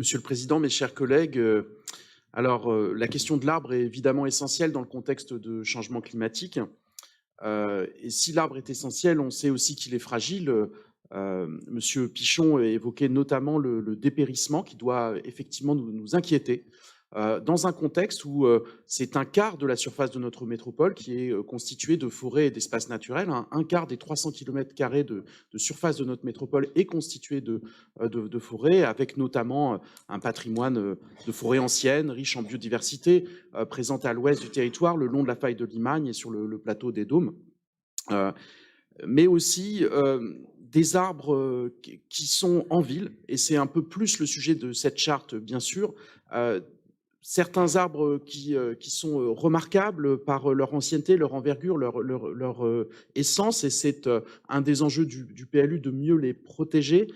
Monsieur le Président, mes chers collègues, la question de l'arbre est évidemment essentielle dans le contexte de changement climatique. Et si l'arbre est essentiel, on sait aussi qu'il est fragile. Monsieur Pichon évoquait notamment le dépérissement qui doit effectivement nous inquiéter. Dans un contexte où c'est un quart de la surface de notre métropole qui est constituée de forêts et d'espaces naturels. Un quart des 300 km² de surface de notre métropole est constitué de forêts, avec notamment un patrimoine de forêts anciennes, riches en biodiversité, présentes à l'ouest du territoire, le long de la faille de Limagne et sur le plateau des Dômes. Mais aussi des arbres qui sont en ville, et c'est un peu plus le sujet de cette charte, bien sûr. Certains arbres qui sont remarquables par leur ancienneté, leur envergure, leur essence, et c'est un des enjeux du PLU de mieux les protéger.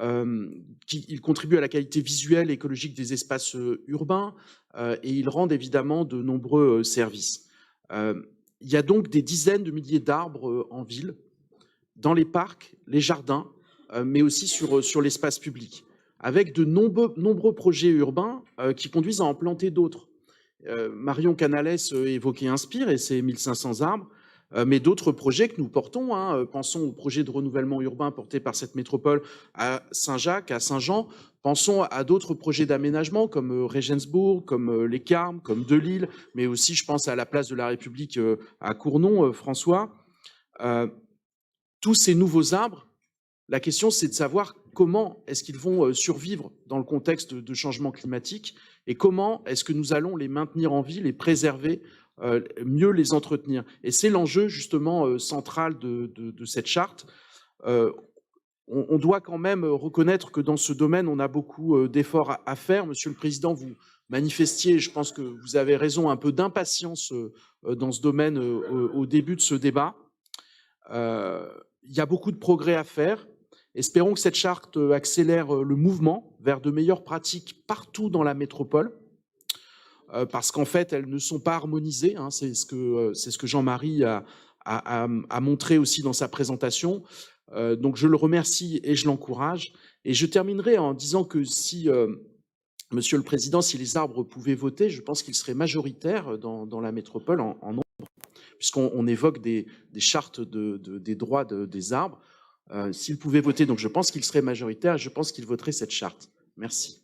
Ils contribuent à la qualité visuelle et écologique des espaces urbains, et ils rendent évidemment de nombreux services. Il y a donc des dizaines de milliers d'arbres en ville, dans les parcs, les jardins, mais aussi sur l'espace public, avec de nombreux projets urbains qui conduisent à en planter d'autres. Marion Canales évoquait Inspire et ses 1500 arbres, mais d'autres projets que nous portons, pensons au projet de renouvellement urbain porté par cette métropole à Saint-Jacques, à Saint-Jean, pensons à d'autres projets d'aménagement comme Regensburg, comme les Carmes, comme Delisle, mais aussi je pense à la place de la République à Cournon, François. Tous ces nouveaux arbres, la question, c'est de savoir comment est-ce qu'ils vont survivre dans le contexte de changement climatique et comment est-ce que nous allons les maintenir en vie, les préserver, mieux les entretenir. Et c'est l'enjeu justement central de cette charte. On doit quand même reconnaître que dans ce domaine, on a beaucoup d'efforts à faire. Monsieur le Président, vous manifestiez, je pense que vous avez raison, un peu d'impatience dans ce domaine au début de ce débat. Il y a beaucoup de progrès à faire. Espérons que cette charte accélère le mouvement vers de meilleures pratiques partout dans la métropole, parce qu'en fait, elles ne sont pas harmonisées. C'est ce que Jean-Marie a montré aussi dans sa présentation. Donc je le remercie et je l'encourage. Et je terminerai en disant que si, Monsieur le Président, si les arbres pouvaient voter, je pense qu'ils seraient majoritaires dans la métropole en nombre, puisqu'on évoque des chartes des droits des arbres. S'ils pouvaient voter, donc je pense qu'ils seraient majoritaires, je pense qu'ils voteraient cette charte. Merci.